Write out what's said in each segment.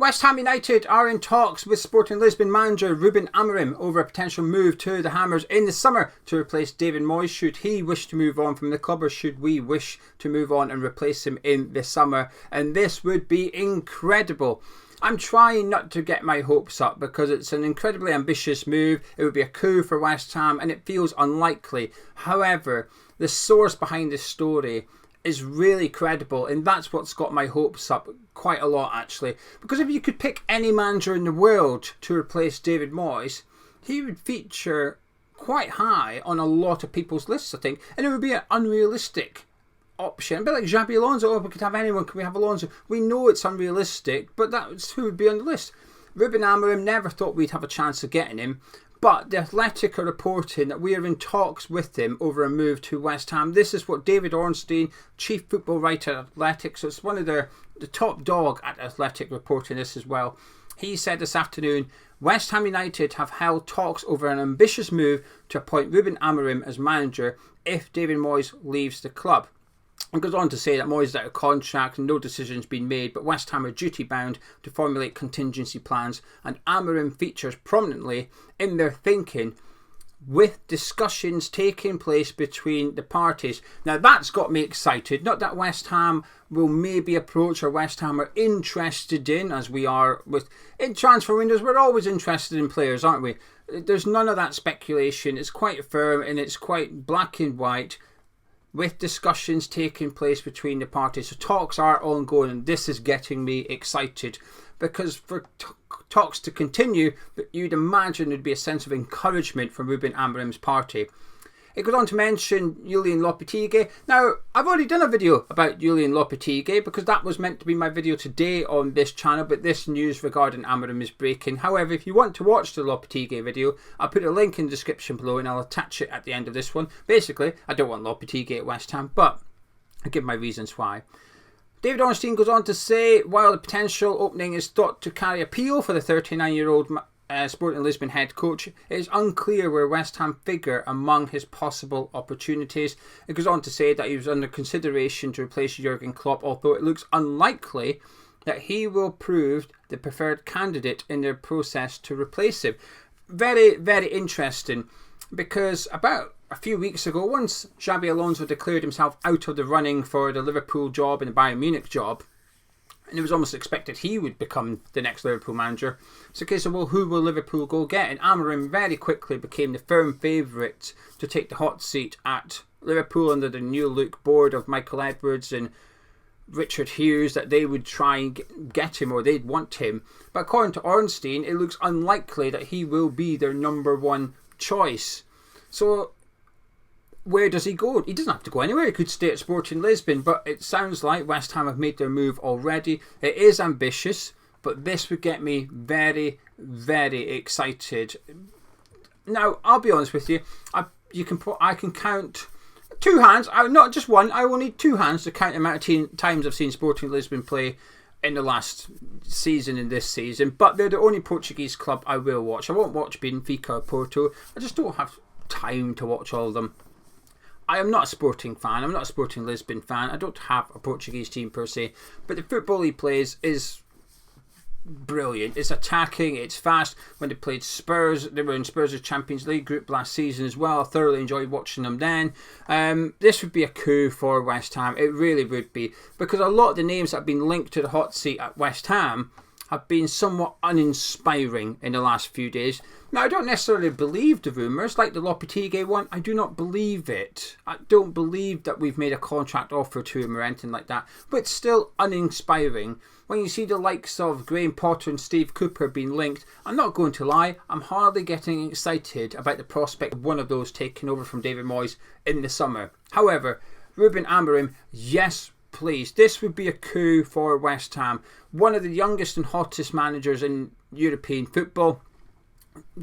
West Ham United are in talks with Sporting Lisbon manager Rúben Amorim over a potential move to the Hammers in the summer to replace David Moyes should he wish to move on from the club, or should we wish to move on and replace him in the summer. And this would be incredible. I'm trying not to get my hopes up because it's an incredibly ambitious move. It would be a coup for West Ham and it feels unlikely. However, the source behind this story is really credible, and that's what's got my hopes up quite a lot actually. Because if you could pick any manager in the world to replace David Moyes, he would feature quite high on a lot of people's lists, I think, and it would be an unrealistic option. A bit like Xabi Alonso. Oh, we could have anyone, can we have Alonso? We know it's unrealistic, but that's who would be on the list. Rben Amorim, never thought we'd have a chance of getting him. But the Athletic are reporting that we are in talks with him over a move to West Ham. This is what David Ornstein, chief football writer at Athletic, so it's one of the top dog at Athletic, reporting this as well. He said this afternoon, West Ham United have held talks over an ambitious move to appoint Rúben Amorim as manager if David Moyes leaves the club. It goes on to say that Moyes is out of contract and no decision's been made, but West Ham are duty bound to formulate contingency plans, and Amorim features prominently in their thinking, with discussions taking place between the parties. Now that's got me excited. Not that West Ham will maybe approach, or West Ham are interested in, as we are in transfer windows. We're always interested in players, aren't we? There's none of that speculation. It's quite firm and it's quite black and white, with discussions taking place between the parties. So talks are ongoing, and this is getting me excited, because for talks to continue, you'd imagine there'd be a sense of encouragement from Rúben Amorim's party. It goes on to mention Julian Lopetegui. Now, I've already done a video about Julian Lopetegui because that was meant to be my video today on this channel, but this news regarding Amorim is breaking. However, if you want to watch the Lopetegui video, I'll put a link in the description below and I'll attach it at the end of this one. Basically, I don't want Lopetegui at West Ham, but I'll give my reasons why. David Ornstein goes on to say, while the potential opening is thought to carry appeal for the 39-year-old Sporting Lisbon head coach, it is unclear where West Ham figure among his possible opportunities. It goes on to say that he was under consideration to replace Jurgen Klopp, although it looks unlikely that he will prove the preferred candidate in their process to replace him. Very, very interesting, because about a few weeks ago, once Xabi Alonso declared himself out of the running for the Liverpool job and the Bayern Munich job, and it was almost expected he would become the next Liverpool manager. It's a case of, well, who will Liverpool go get? And Amorim very quickly became the firm favourite to take the hot seat at Liverpool under the new look board of Michael Edwards and Richard Hughes, that they would try and get him, or they'd want him. But according to Ornstein, it looks unlikely that he will be their number one choice. So where does he go? He doesn't have to go anywhere. He could stay at Sporting Lisbon, but it sounds like West Ham have made their move already. It is ambitious, but this would get me very, very excited. Now, I'll be honest with you. I can count two hands, not just one. I will need two hands to count the amount of times I've seen Sporting Lisbon play in the last season and this season. But they're the only Portuguese club I will watch. I won't watch Benfica or Porto. I just don't have time to watch all of them. I am not a Sporting fan. I'm not a Sporting Lisbon fan. I don't have a Portuguese team per se. But the football he plays is brilliant. It's attacking. It's fast. When they played Spurs, they were in Spurs' Champions League group last season as well. I thoroughly enjoyed watching them then. This would be a coup for West Ham. It really would be. Because a lot of the names that have been linked to the hot seat at West Ham have been somewhat uninspiring in the last few days. Now, I don't necessarily believe the rumours, like the Lopetegui one. I do not believe it. I don't believe that we've made a contract offer to him or anything like that. But it's still uninspiring. When you see the likes of Graham Potter and Steve Cooper being linked, I'm not going to lie, I'm hardly getting excited about the prospect of one of those taking over from David Moyes in the summer. However, Rúben Amorim, yes, please. This would be a coup for West Ham. One of the youngest and hottest managers in European football,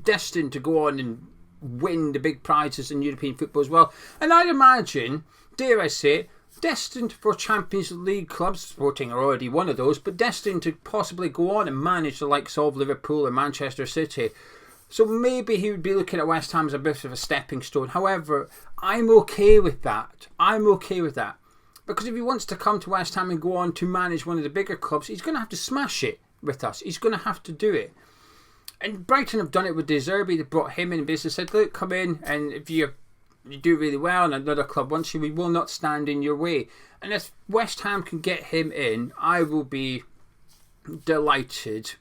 destined to go on and win the big prizes in European football as well. And I'd imagine, dare I say, destined for Champions League clubs. Sporting are already one of those, but destined to possibly go on and manage the likes of Liverpool or Manchester City. So maybe he would be looking at West Ham as a bit of a stepping stone. However, I'm okay with that. I'm okay with that. Because if he wants to come to West Ham and go on to manage one of the bigger clubs, he's going to have to smash it. with us. He's going to have to do it. And Brighton have done it with De Zerbi. They brought him in and basically said, look, come in, and if you do really well and another club wants you, we will not stand in your way. And if West Ham can get him in, I will be delighted.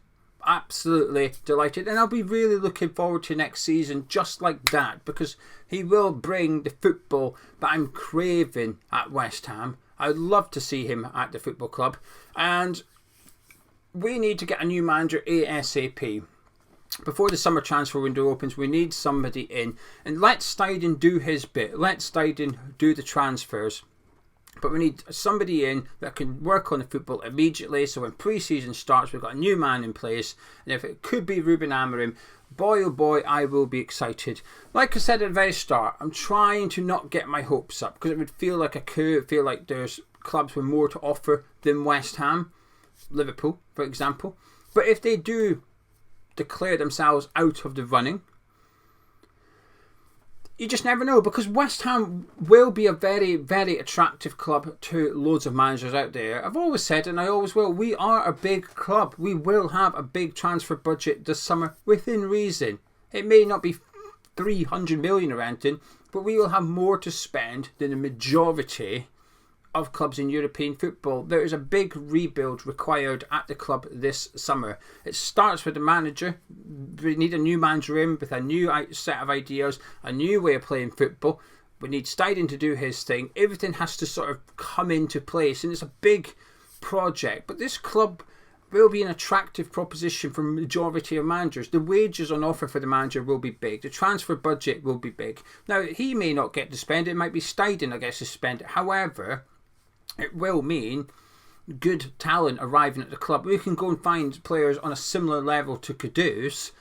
Absolutely delighted. And I'll be really looking forward to next season just like that, because he will bring the football that I'm craving at West Ham. I'd love to see him at the football club. And we need to get a new manager ASAP. Before the summer transfer window opens, we need somebody in. And let Steiden do his bit. Let Steiden do the transfers. But we need somebody in that can work on the football immediately. So when pre-season starts, we've got a new man in place. And if it could be Rúben Amorim, boy oh boy, I will be excited. Like I said at the very start, I'm trying to not get my hopes up, because it would feel like a coup. It feel like there's clubs with more to offer than West Ham, Liverpool, for example. But if they do declare themselves out of the running, you just never know, because West Ham will be a very, very attractive club to loads of managers out there. I've always said, and I always will, we are a big club. We will have a big transfer budget this summer within reason. It may not be 300 million or anything, but we will have more to spend than the majority of clubs in European football. There is a big rebuild required at the club this summer. It starts with the manager. We need a new manager in with a new set of ideas, a new way of playing football. We need Steiden to do his thing. Everything has to sort of come into place, and it's a big project. But this club will be an attractive proposition for a majority of managers. The wages on offer for the manager will be big. The transfer budget will be big. Now, he may not get to spend it. It might be Steiden that gets to spend it. However, it will mean good talent arriving at the club. We can go and find players on a similar level to Kudus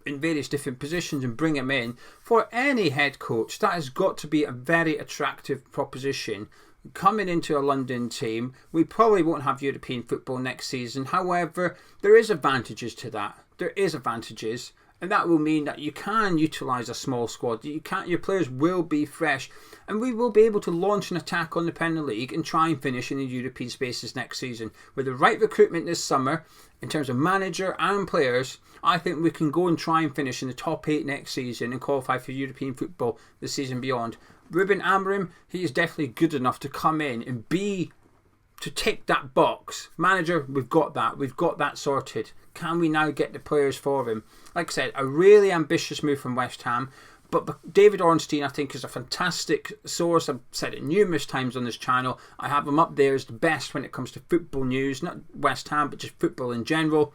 in various different positions and bring them in. For any head coach, that has got to be a very attractive proposition. Coming into a London team, we probably won't have European football next season. However, there is advantages to that. There is advantages. And that will mean that you can utilise a small squad. Your players will be fresh. And we will be able to launch an attack on the Premier League and try and finish in the European spaces next season. With the right recruitment this summer, in terms of manager and players, I think we can go and try and finish in the top 8 next season and qualify for European football the season beyond. Rúben Amorim, he is definitely good enough to come in and to tick that box. Manager, we've got that. We've got that sorted. Can we now get the players for him? Like I said, a really ambitious move from West Ham. But David Ornstein, I think, is a fantastic source. I've said it numerous times on this channel. I have him up there as the best when it comes to football news. Not West Ham, but just football in general.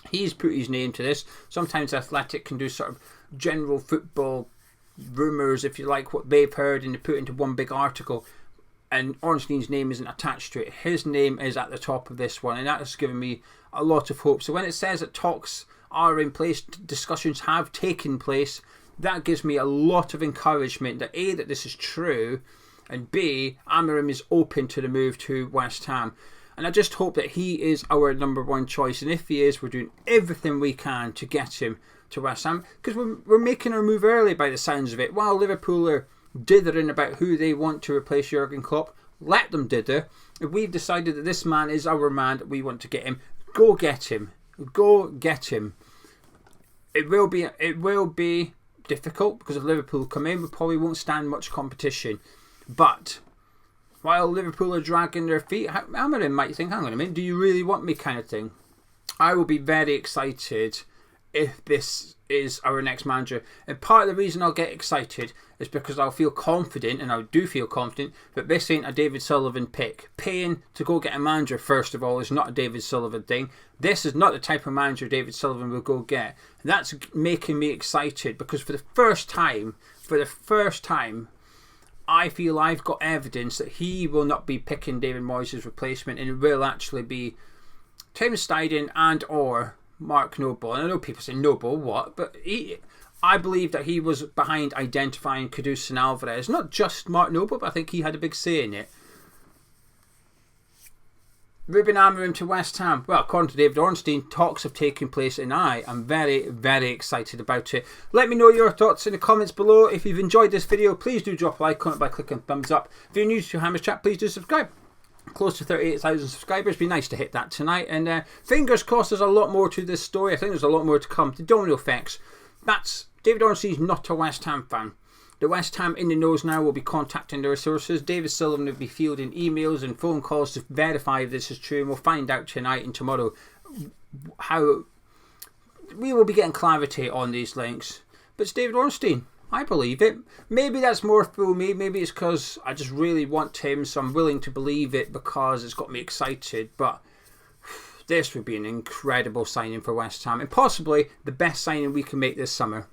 He's put his name to this. Sometimes Athletic can do sort of general football rumours, if you like, what they've heard, and they put it into one big article. And Ornstein's name isn't attached to it. His name is at the top of this one, and that has given me a lot of hope. So when it says that talks are in place, discussions have taken place, that gives me a lot of encouragement that A, that this is true, and B, Amorim is open to the move to West Ham. And I just hope that he is our number one choice. And if he is, we're doing everything we can to get him to West Ham, because we're making our move early by the sounds of it. While Liverpool are dithering about who they want to replace Jurgen Klopp, let them dither. If we've decided that this man is our man, that we want to get him, go get him. Go get him. It will be difficult, because if Liverpool come in, we probably won't stand much competition. But while Liverpool are dragging their feet, Amorim might think, hang on a minute, do you really want me, kind of thing. I will be very excited if this is our next manager. And part of the reason I'll get excited is because I'll feel confident, and I do feel confident, that this ain't a David Sullivan pick. Paying to go get a manager, first of all, is not a David Sullivan thing. This is not the type of manager David Sullivan will go get. And that's making me excited, because for the first time, I feel I've got evidence that he will not be picking David Moyes' replacement, and it will actually be Tim Steiden and or Mark Noble. And I know people say, Noble, what? But I believe that he was behind identifying Kudus and Alvarez. Not just Mark Noble, but I think he had a big say in it. Rben Amorim to West Ham. Well, according to David Ornstein, talks have taken place, and I am very, very excited about it. Let me know your thoughts in the comments below. If you've enjoyed this video, please do drop a like on it by clicking thumbs up. If you're new to Hammers Chat, please do subscribe. close to 38,000 subscribers. Be nice to hit that tonight. And fingers crossed there's a lot more to this story. I think there's a lot more to come. The domino effects. That's David Ornstein's not a West Ham fan. The West Ham in the knows now will be contacting their sources. David Sullivan will be fielding emails and phone calls to verify if this is true. And we'll find out tonight and tomorrow how we will be getting clarity on these links. But it's David Ornstein. I believe it. Maybe that's more for me. Maybe it's because I just really want him, so I'm willing to believe it because it's got me excited. But this would be an incredible signing for West Ham and possibly the best signing we can make this summer.